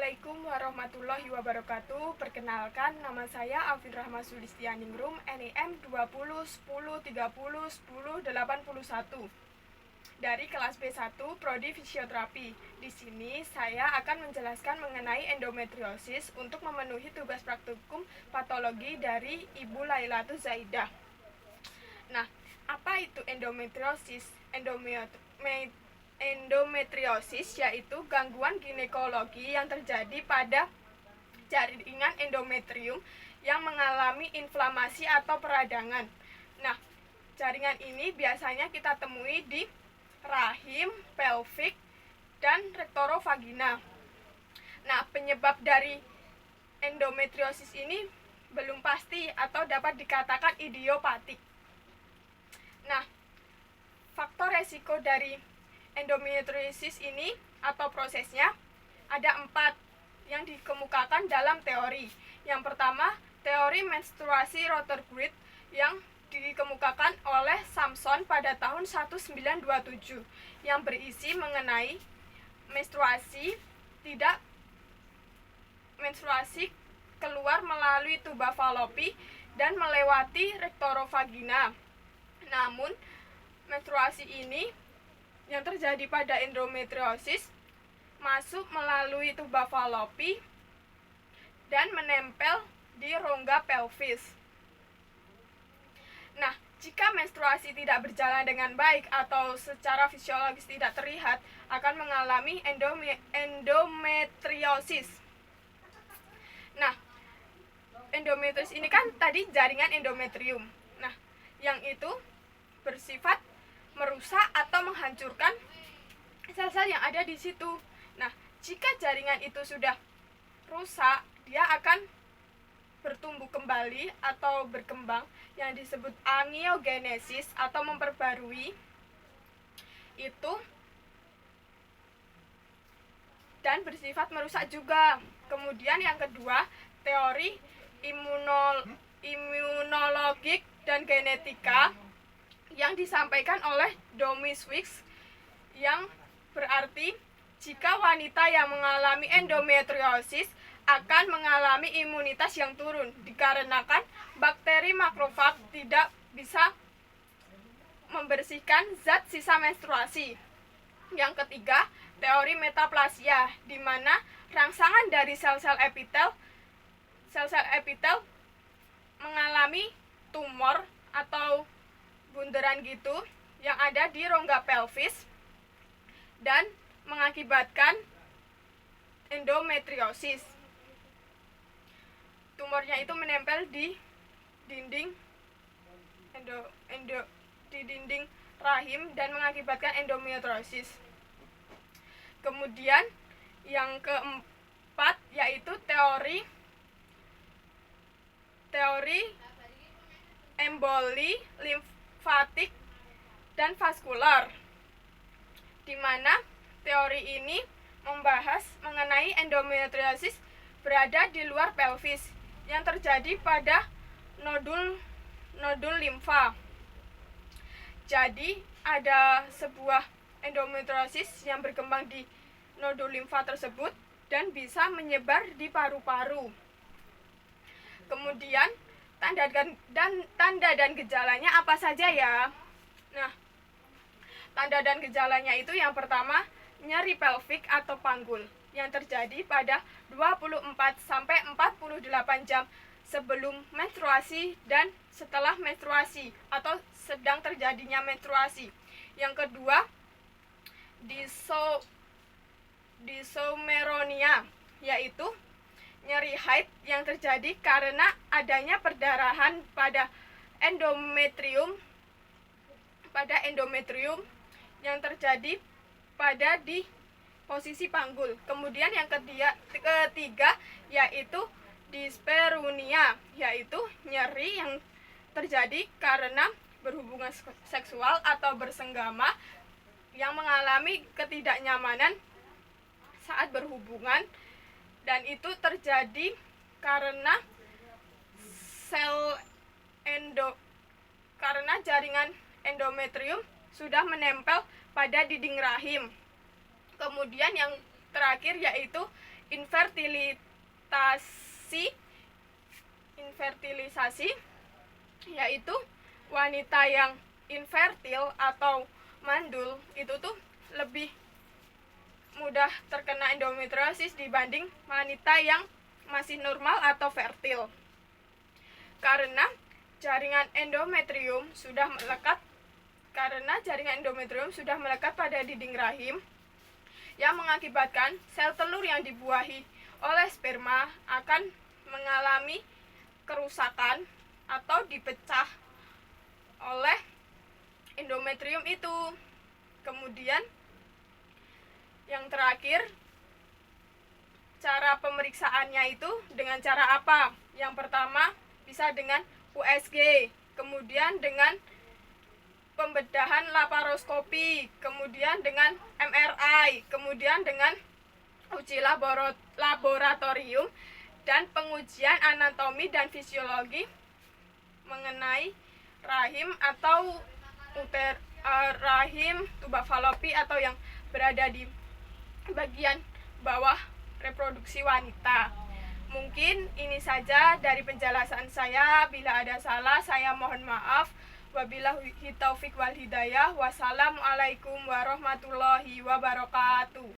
Assalamualaikum warahmatullahi wabarakatuh. Perkenalkan, nama saya Alvin Rahma Sulistianingrum, NIM 20 10 30 10 81 dari kelas B1 Prodi Fisioterapi. Di sini saya akan menjelaskan mengenai endometriosis untuk memenuhi tugas praktikum patologi dari Ibu Lailatul Zaidah. Nah, apa itu endometriosis? Endometriosis yaitu gangguan ginekologi yang terjadi pada jaringan endometrium yang mengalami inflamasi atau peradangan. Nah, jaringan ini biasanya kita temui di rahim, pelvik, dan rektorovagina. Nah, penyebab dari endometriosis ini belum pasti atau dapat dikatakan idiopatik. Nah, faktor resiko dari endometriosis ini atau prosesnya ada 4 yang dikemukakan dalam teori. Yang pertama, teori menstruasi retrograde yang dikemukakan oleh Samson pada tahun 1927 yang berisi mengenai menstruasi keluar melalui tuba falopi dan melewati rektorovagina. Namun, menstruasi ini yang terjadi pada endometriosis masuk melalui tuba falopi dan menempel di rongga pelvis. Nah, jika menstruasi tidak berjalan dengan baik atau secara fisiologis tidak terlihat, akan mengalami endometriosis. Nah, endometriosis ini kan tadi jaringan endometrium. Nah, yang itu bersifat merusak atau menghancurkan sel-sel yang ada di situ. Nah, jika jaringan itu sudah rusak, dia akan bertumbuh kembali atau berkembang yang disebut angiogenesis atau memperbarui itu dan bersifat merusak juga. Kemudian yang kedua, teori imunologik dan genetika yang disampaikan oleh Domishwicz yang berarti jika wanita yang mengalami endometriosis akan mengalami imunitas yang turun dikarenakan bakteri makrofag tidak bisa membersihkan zat sisa menstruasi. Yang ketiga, teori metaplasia di mana rangsangan dari sel-sel epitel mengalami tumor atau bunderan gitu yang ada di rongga pelvis dan mengakibatkan endometriosis. Tumornya itu menempel di dinding di dinding rahim dan mengakibatkan endometriosis. Kemudian yang keempat yaitu teori emboli limfatik dan vaskular, di mana teori ini membahas mengenai endometriosis berada di luar pelvis yang terjadi pada nodul limfa. Jadi ada sebuah endometriosis yang berkembang di nodul limfa tersebut dan bisa menyebar di paru-paru. Kemudian tanda dan gejalanya apa saja ya? Nah, tanda dan gejalanya itu yang pertama, nyeri pelvik atau panggul yang terjadi pada 24 sampai 48 jam sebelum menstruasi dan setelah menstruasi atau sedang terjadinya menstruasi. Yang kedua, dysmenorrhea yaitu nyeri haid yang terjadi karena adanya perdarahan pada endometrium yang terjadi pada di posisi panggul. Kemudian yang ketiga yaitu disparunia, yaitu nyeri yang terjadi karena berhubungan seksual atau bersenggama yang mengalami ketidaknyamanan saat berhubungan, dan itu terjadi karena jaringan endometrium sudah menempel pada dinding rahim. Kemudian yang terakhir yaitu infertilisasi, yaitu wanita yang infertil atau mandul itu tuh lebih mudah terkena endometriosis dibanding wanita yang masih normal atau fertil. Karena jaringan endometrium sudah melekat pada dinding rahim yang mengakibatkan sel telur yang dibuahi oleh sperma akan mengalami kerusakan atau dipecah oleh endometrium itu. Kemudian yang terakhir, cara pemeriksaannya itu dengan cara apa? Yang pertama bisa dengan USG, kemudian dengan pembedahan laparoskopi, kemudian dengan MRI, kemudian dengan uji laboratorium dan pengujian anatomi dan fisiologi mengenai rahim atau rahim, tuba falopi atau yang berada di bagian bawah reproduksi wanita. Mungkin ini saja dari penjelasan saya. Bila ada salah, saya mohon maaf. Wabillahi taufik wal hidayah. Wassalamualaikum warahmatullahi wabarakatuh.